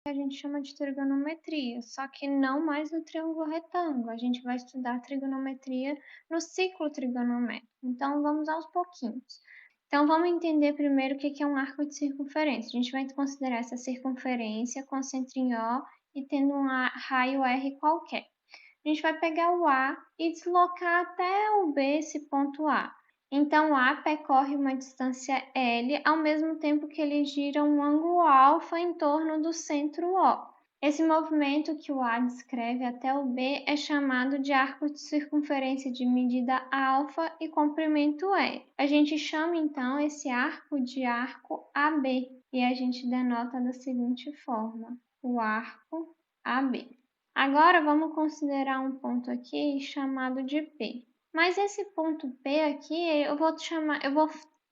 a gente chama de trigonometria, só que não mais no triângulo retângulo. A gente vai estudar trigonometria no ciclo trigonométrico. Então, vamos aos pouquinhos. Então, vamos entender primeiro o que é um arco de circunferência. A gente vai considerar essa circunferência com centro em O e tendo um raio R qualquer. A gente vai pegar o A e deslocar até o B, esse ponto A. Então, A percorre uma distância L, ao mesmo tempo que ele gira um ângulo alfa em torno do centro O. Esse movimento que o A descreve até o B é chamado de arco de circunferência de medida alfa e comprimento L. A gente chama, então, esse arco de arco AB, e a gente denota da seguinte forma, o arco AB. Agora, vamos considerar um ponto aqui chamado de P. Mas esse ponto P aqui, eu vou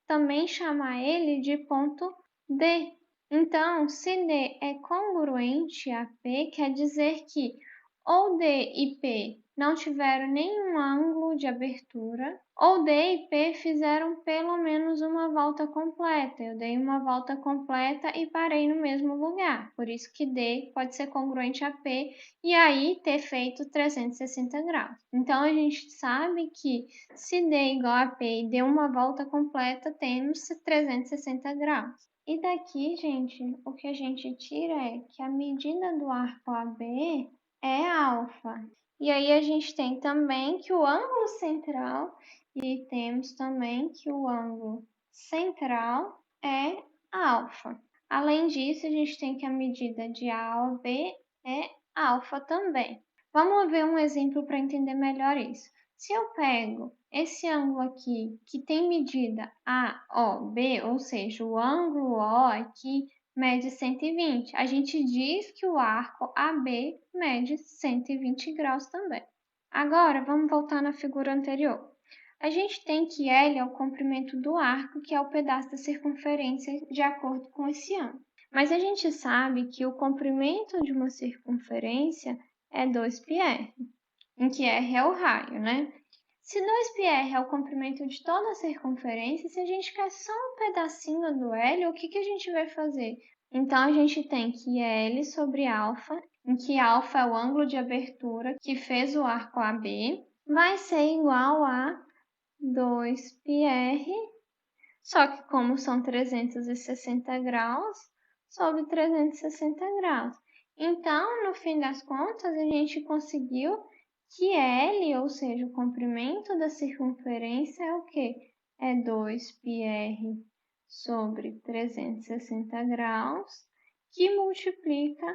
também chamar ele de ponto D. Então, se D é congruente a P, quer dizer que ou D e P não tiveram nenhum ângulo de abertura, ou D e P fizeram pelo menos uma volta completa. Eu dei uma volta completa e parei no mesmo lugar. Por isso que D pode ser congruente a P e aí ter feito 360 graus. Então, a gente sabe que se D é igual a P e deu uma volta completa, temos 360 graus. E daqui, gente, o que a gente tira é que a medida do arco AB é alfa. E aí a gente tem também que o ângulo central e temos também que o ângulo central é alfa. Além disso, a gente tem que a medida de A a B é alfa também. Vamos ver um exemplo para entender melhor isso. Se eu pego esse ângulo aqui, que tem medida AOB, ou seja, o ângulo O aqui mede 120. A gente diz que o arco AB mede 120 graus também. Agora, vamos voltar na figura anterior. A gente tem que L é o comprimento do arco, que é o pedaço da circunferência de acordo com esse ângulo. Mas a gente sabe que o comprimento de uma circunferência é 2πr, em que r é o raio, né? Se 2πr é o comprimento de toda a circunferência, se a gente quer só um pedacinho do L, o que a gente vai fazer? Então, a gente tem que L sobre alfa, em que alfa é o ângulo de abertura que fez o arco AB, vai ser igual a 2πr, só que como são 360 graus, sobre 360 graus. Então, no fim das contas, a gente conseguiu que L, ou seja, o comprimento da circunferência é o quê? É 2πr sobre 360 graus, que multiplica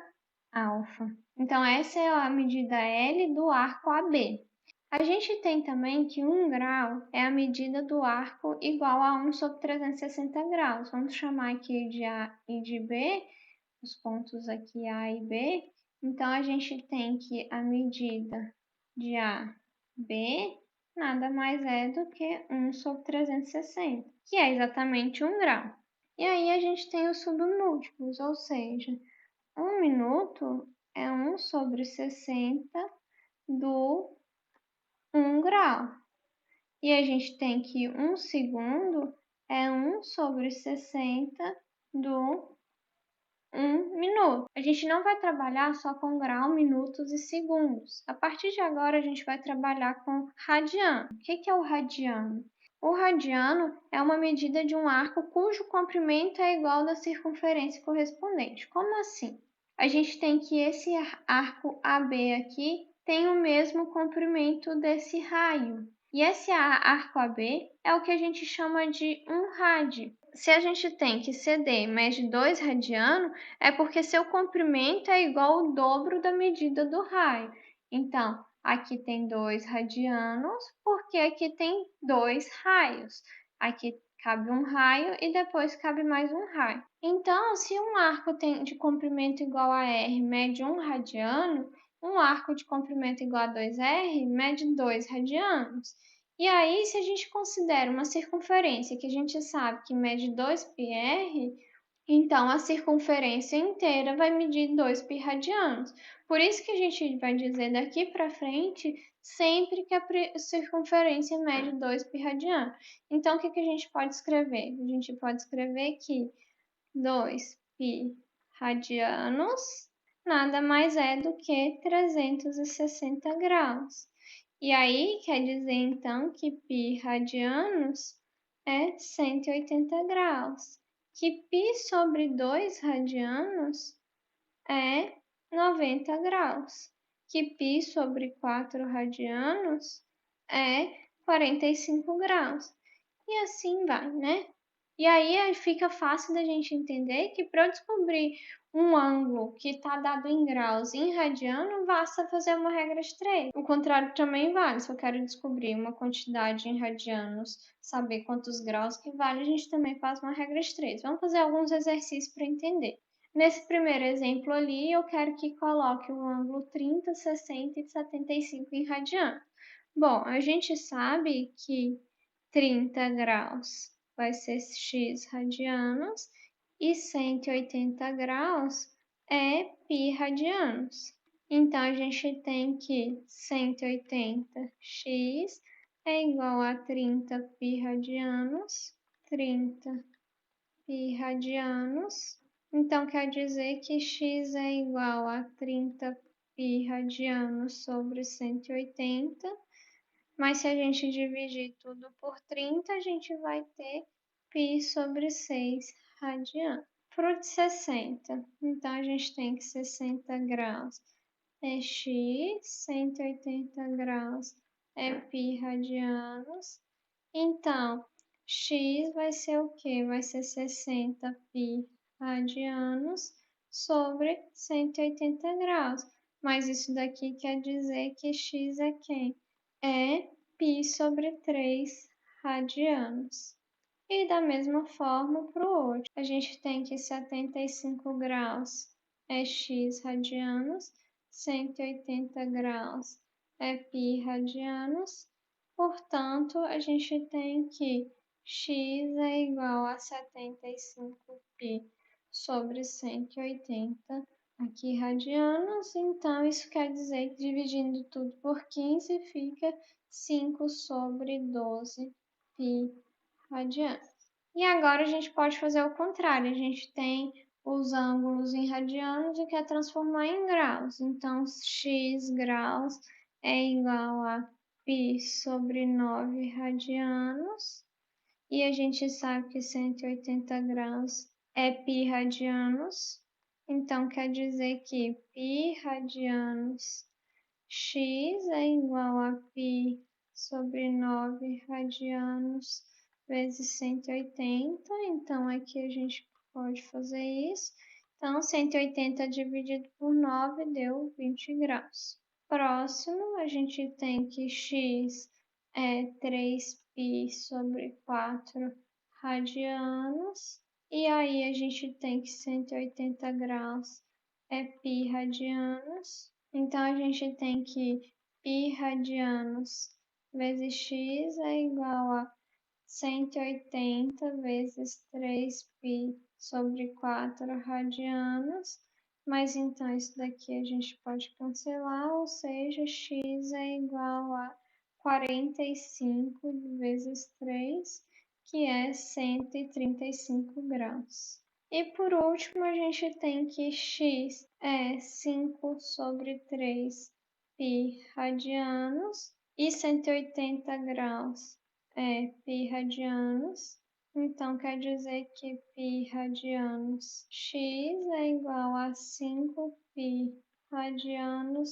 alfa. Então, essa é a medida L do arco AB. A gente tem também que 1 grau é a medida do arco igual a 1 sobre 360 graus. Vamos chamar aqui de A e de B, os pontos aqui A e B. Então, a gente tem que a medida de AB nada mais é do que 1 sobre 360, que é exatamente 1 grau. E aí, a gente tem os submúltiplos, ou seja, 1 minuto é 1 sobre 60 do 1 grau. E a gente tem que 1 segundo é 1 sobre 60 do 1 minuto. A gente não vai trabalhar só com grau, minutos e segundos. A partir de agora, a gente vai trabalhar com radiano. O que é o radiano? O radiano é uma medida de um arco cujo comprimento é igual ao da circunferência correspondente. Como assim? A gente tem que esse arco AB aqui tem o mesmo comprimento desse raio. E esse arco AB é o que a gente chama de 1 rádio. Se a gente tem que CD mede 2 radianos, é porque seu comprimento é igual ao dobro da medida do raio. Então, aqui tem 2 radianos, porque aqui tem 2 raios. Aqui cabe um raio e depois cabe mais um raio. Então, se um arco tem de comprimento igual a R mede 1 radiano, um arco de comprimento igual a 2R mede 2 radianos. E aí, se a gente considera uma circunferência que a gente sabe que mede 2πr, então a circunferência inteira vai medir 2π radianos. Por isso que a gente vai dizer daqui para frente sempre que a circunferência mede 2π radianos. Então, o que a gente pode escrever? A gente pode escrever que 2π radianos nada mais é do que 360 graus. E aí quer dizer então que π radianos é 180 graus, que π sobre 2 radianos é 90 graus, que π sobre 4 radianos é 45 graus. E assim vai, né? E aí fica fácil da gente entender que para eu descobrir um ângulo que está dado em graus em radiano, basta fazer uma regra de 3. O contrário também vale. Se eu quero descobrir uma quantidade em radianos, saber quantos graus que vale, a gente também faz uma regra de 3. Vamos fazer alguns exercícios para entender. Nesse primeiro exemplo ali, eu quero que coloque o ângulo 30, 60 e 75 em radiano. Bom, a gente sabe que 30 graus vai ser x radianos e 180 graus é π radianos. Então, a gente tem que 180x é igual a 30 π radianos, 30 π radianos. Então, quer dizer que x é igual a 30 π radianos sobre 180. Mas se a gente dividir tudo por 30, a gente vai ter π sobre 6 radianos. Para o de 60, então a gente tem que 60 graus é x, 180 graus é π radianos. Então, x vai ser o quê? Vai ser 60 π radianos sobre 180 graus. Mas isso daqui quer dizer que x é quem? É π sobre 3 radianos. E da mesma forma para o outro. A gente tem que 75 graus é x radianos, 180 graus é π radianos. Portanto, a gente tem que x é igual a 75π sobre 180 aqui radianos. Então, isso quer dizer que dividindo tudo por 15 fica 5 sobre 12 π radianos. E agora a gente pode fazer o contrário. A gente tem os ângulos em radianos e quer transformar em graus. Então, x graus é igual a π sobre 9 radianos. E a gente sabe que 180 graus é π radianos. Então, quer dizer que π radianos x é igual a π sobre 9 radianos vezes 180. Então, aqui a gente pode fazer isso. Então, 180 dividido por 9 deu 20 graus. Próximo, a gente tem que x é 3π sobre 4 radianos. E aí, a gente tem que 180 graus é π radianos. Então, a gente tem que π radianos vezes x é igual a 180 vezes 3π sobre 4 radianos. Mas então, isso daqui a gente pode cancelar, ou seja, x é igual a 45 vezes 3, que é 135 graus. E por último, a gente tem que x é 5 sobre 3 π radianos e 180 graus é π radianos. Então, quer dizer que π radianos x é igual a 5π radianos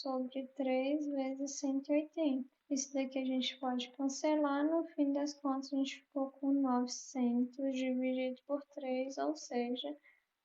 sobre 3 vezes 180. Isso daqui a gente pode cancelar, no fim das contas a gente ficou com 900 dividido por 3, ou seja,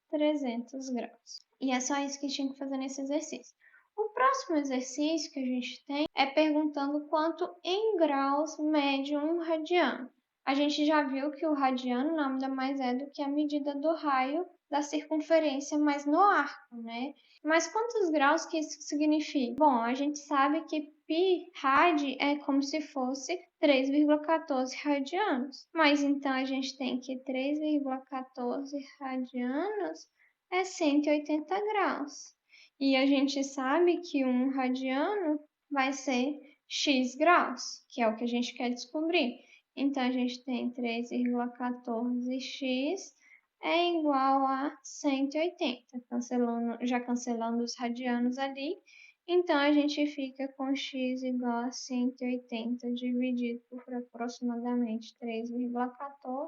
300 graus. E é só isso que tinha que fazer nesse exercício. O próximo exercício que a gente tem é perguntando quanto em graus mede um radiano. A gente já viu que o radiano nada mais é do que a medida do raio da circunferência, mas no arco, né? Mas quantos graus que isso significa? Bom, a gente sabe que π rad é como se fosse 3,14 radianos. Mas então a gente tem que 3,14 radianos é 180 graus. E a gente sabe que um radiano vai ser x graus, que é o que a gente quer descobrir. Então, a gente tem 3,14x é igual a 180. Já cancelando os radianos ali. Então, a gente fica com x igual a 180 dividido por aproximadamente 3,14,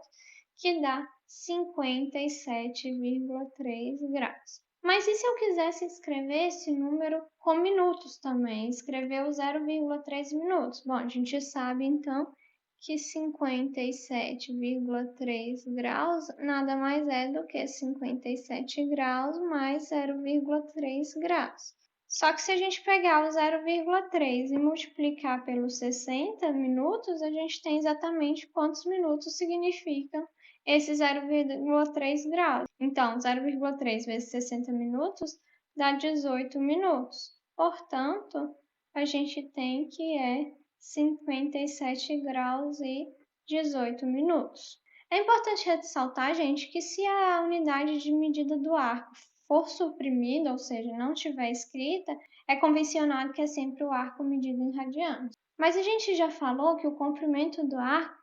que dá 57,3 graus. Mas e se eu quisesse escrever esse número com minutos também? Escrever o 0,3 minutos? Bom, a gente sabe então que 57,3 graus nada mais é do que 57 graus mais 0,3 graus. Só que se a gente pegar o 0,3 e multiplicar pelos 60 minutos, a gente tem exatamente quantos minutos significam esse 0,3 graus. Então, 0,3 vezes 60 minutos dá 18 minutos. Portanto, a gente tem que é 57 graus e 18 minutos. É importante ressaltar, gente, que se a unidade de medida do arco for suprimida, ou seja, não estiver escrita, é convencionado que é sempre o arco medido em radianos. Mas a gente já falou que o comprimento do arco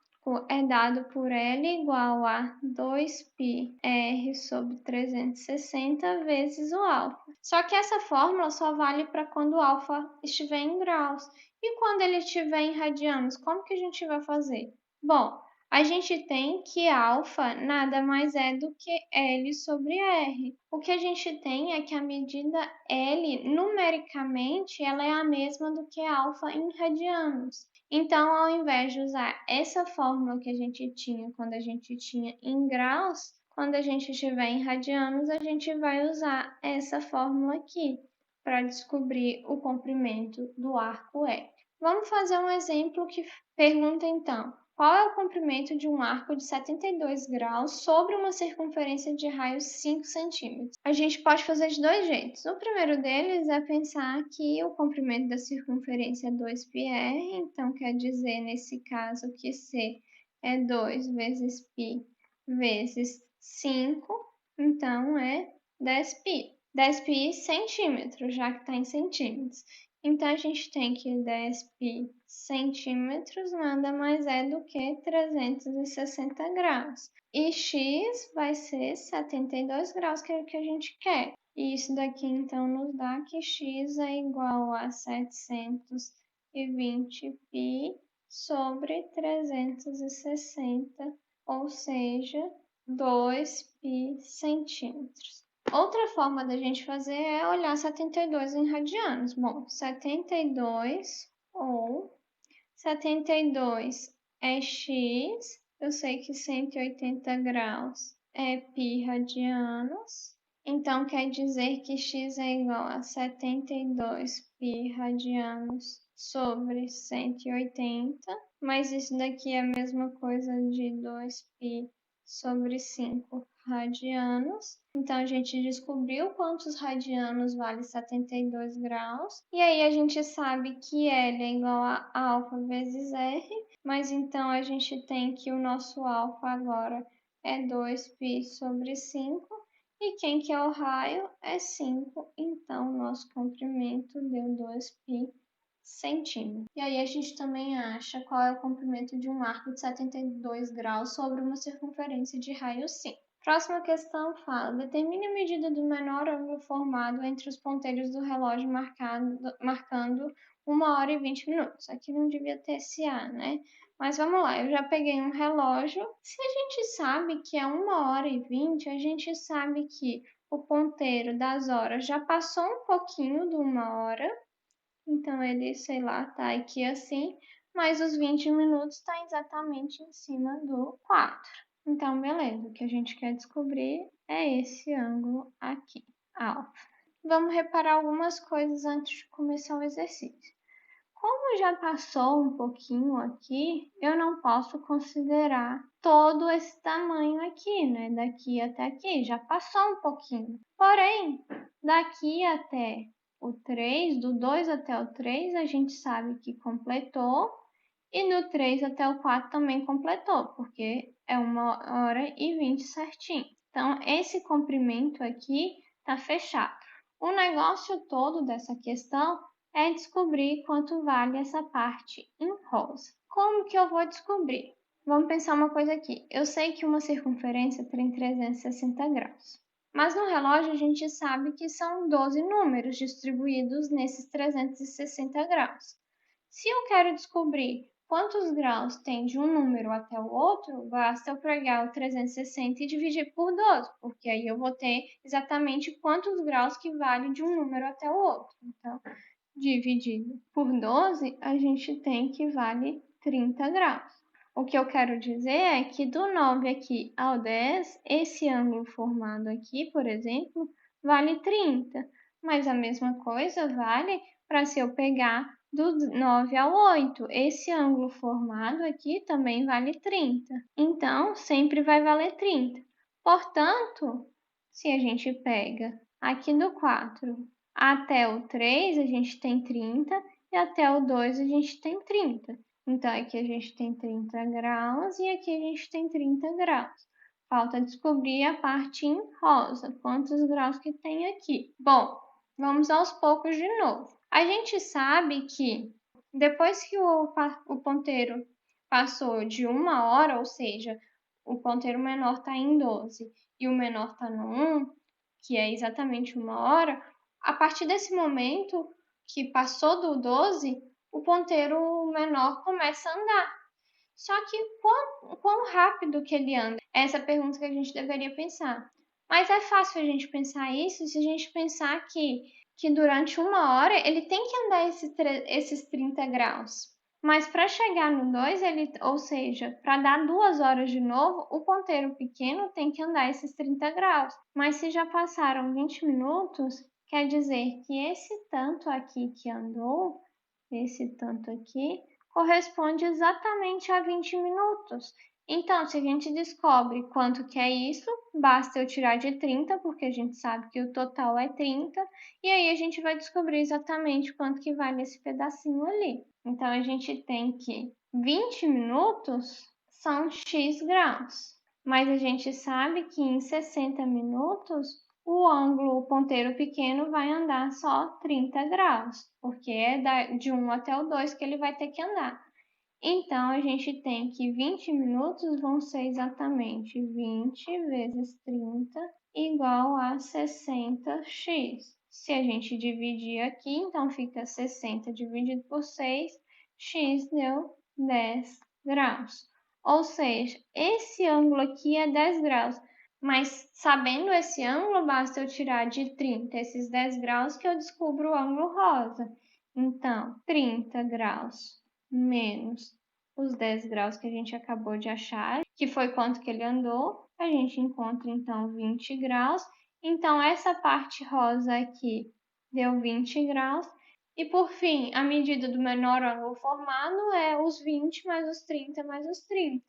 é dado por L igual a 2πr sobre 360 vezes o alfa. Só que essa fórmula só vale para quando o alfa estiver em graus. E quando ele estiver em radianos, como que a gente vai fazer? Bom, a gente tem que alfa nada mais é do que L sobre R. O que a gente tem é que a medida L, numericamente, ela é a mesma do que alfa em radianos. Então, ao invés de usar essa fórmula que a gente tinha quando a gente tinha em graus, quando a gente estiver em radianos, a gente vai usar essa fórmula aqui para descobrir o comprimento do arco L. Vamos fazer um exemplo que pergunta então: qual é o comprimento de um arco de 72 graus sobre uma circunferência de raio 5 centímetros? A gente pode fazer de dois jeitos. O primeiro deles é pensar que o comprimento da circunferência é 2πr, então quer dizer, nesse caso, que C é 2 vezes π vezes 5, então é 10π. 10π centímetros, já que está em centímetros. Então, a gente tem que 10π centímetros nada mais é do que 360 graus. E x vai ser 72 graus, que é o que a gente quer. E isso daqui, então, nos dá que x é igual a 720π sobre 360, ou seja, 2π centímetros. Outra forma da gente fazer é olhar 72 em radianos. Bom, 72 ou 72 é x, eu sei que 180 graus é π radianos, então quer dizer que x é igual a 72 π radianos sobre 180, mas isso daqui é a mesma coisa de 2π sobre 5 radianos. Então, a gente descobriu quantos radianos vale 72 graus. E aí, a gente sabe que L é igual a alfa vezes R. Mas, então, a gente tem que o nosso alfa agora é 2π sobre 5. E quem que é o raio é 5. Então, o nosso comprimento deu 2π centímetros. E aí a gente também acha qual é o comprimento de um arco de 72 graus sobre uma circunferência de raio 5. Próxima questão fala: determine a medida do menor ângulo formado entre os ponteiros do relógio marcando 1h e 20 minutos. Aqui não devia ter esse A, né? Mas vamos lá, eu já peguei um relógio. Se a gente sabe que é 1h e 20, a gente sabe que o ponteiro das horas já passou um pouquinho de 1h. Então, ele, sei lá, tá aqui assim, mas os 20 minutos tá exatamente em cima do 4. Então, beleza, o que a gente quer descobrir é esse ângulo aqui, alfa. Vamos reparar algumas coisas antes de começar o exercício. Como já passou um pouquinho aqui, eu não posso considerar todo esse tamanho aqui, né? Daqui até aqui, já passou um pouquinho. Porém, daqui até o 3, do 2 até o 3, a gente sabe que completou. E do 3 até o 4 também completou, porque é 1h e 20 certinho. Então, esse comprimento aqui está fechado. O negócio todo dessa questão é descobrir quanto vale essa parte em rosa. Como que eu vou descobrir? Vamos pensar uma coisa aqui. Eu sei que uma circunferência tem 360 graus. Mas no relógio a gente sabe que são 12 números distribuídos nesses 360 graus. Se eu quero descobrir quantos graus tem de um número até o outro, basta eu pegar o 360 e dividir por 12, porque aí eu vou ter exatamente quantos graus que vale de um número até o outro. Então, dividido por 12, a gente tem que vale 30 graus. O que eu quero dizer é que do 9 aqui ao 10, esse ângulo formado aqui, por exemplo, vale 30. Mas a mesma coisa vale para se eu pegar do 9 ao 8. Esse ângulo formado aqui também vale 30. Então, sempre vai valer 30. Portanto, se a gente pega aqui do 4 até o 3, a gente tem 30, e até o 2 a gente tem 30. Então, aqui a gente tem 30 graus e aqui a gente tem 30 graus. Falta descobrir a parte em rosa, quantos graus que tem aqui. Bom, vamos aos poucos de novo. A gente sabe que depois que o ponteiro passou de 1 hora, ou seja, o ponteiro menor está em 12 e o menor está no 1, que é exatamente 1 hora, a partir desse momento que passou do 12, o ponteiro menor começa a andar. Só que quão rápido que ele anda? Essa é a pergunta que a gente deveria pensar. Mas é fácil a gente pensar isso se a gente pensar que durante 1 hora ele tem que andar esses 30 graus. Mas para chegar no 2, ou seja, para dar 2 horas de novo, o ponteiro pequeno tem que andar esses 30 graus. Mas se já passaram 20 minutos, quer dizer que esse tanto aqui que andou, esse tanto aqui, corresponde exatamente a 20 minutos. Então, se a gente descobre quanto que é isso, basta eu tirar de 30, porque a gente sabe que o total é 30, e aí a gente vai descobrir exatamente quanto que vale esse pedacinho ali. Então, a gente tem que 20 minutos são x graus, mas a gente sabe que em 60 minutos o ângulo ponteiro pequeno vai andar só 30 graus, porque é de 1 até o 2 que ele vai ter que andar. Então, a gente tem que 20 minutos vão ser exatamente 20 vezes 30 igual a 60x. Se a gente dividir aqui, então fica 60 dividido por 6, x deu 10 graus. Ou seja, esse ângulo aqui é 10 graus. Mas sabendo esse ângulo, basta eu tirar de 30 esses 10 graus que eu descubro o ângulo rosa. Então, 30 graus menos os 10 graus que a gente acabou de achar, que foi quanto que ele andou, a gente encontra então 20 graus. Então, essa parte rosa aqui deu 20 graus. E por fim, a medida do menor ângulo formado é os 20 mais os 30 mais os 30.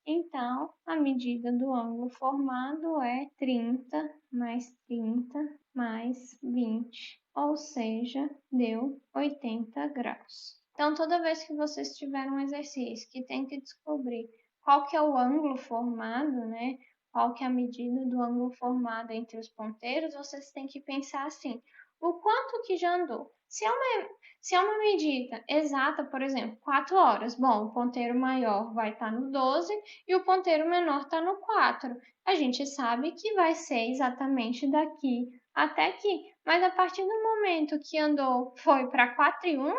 Então, a medida do ângulo formado é 30 mais 30 mais 20, ou seja, deu 80 graus. Então, toda vez que vocês tiverem um exercício que tem que descobrir qual que é o ângulo formado, né? Qual que é a medida do ângulo formado entre os ponteiros, vocês têm que pensar assim, o quanto que já andou. Se é uma medida exata, por exemplo, 4 horas, bom, o ponteiro maior vai estar no 12 e o ponteiro menor está no 4. A gente sabe que vai ser exatamente daqui até aqui, mas a partir do momento que andou, foi para 4 e 1,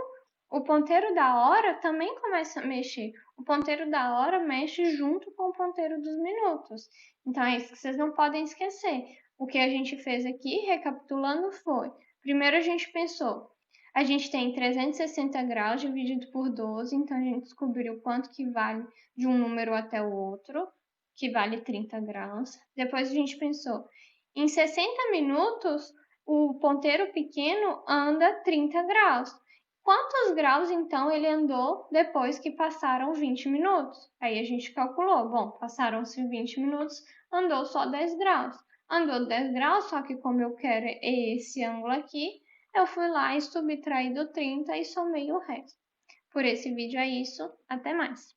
o ponteiro da hora também começa a mexer. O ponteiro da hora mexe junto com o ponteiro dos minutos. Então é isso que vocês não podem esquecer. O que a gente fez aqui, recapitulando, foi: primeiro a gente pensou, a gente tem 360 graus dividido por 12, então a gente descobriu quanto que vale de um número até o outro, que vale 30 graus. Depois a gente pensou, em 60 minutos, o ponteiro pequeno anda 30 graus. Quantos graus então ele andou depois que passaram 20 minutos? Aí a gente calculou, bom, passaram-se 20 minutos, andou só 10 graus. Andou 10 graus, só que como eu quero esse ângulo aqui, eu fui lá e subtraí do 30 e somei o resto. Por esse vídeo é isso, até mais!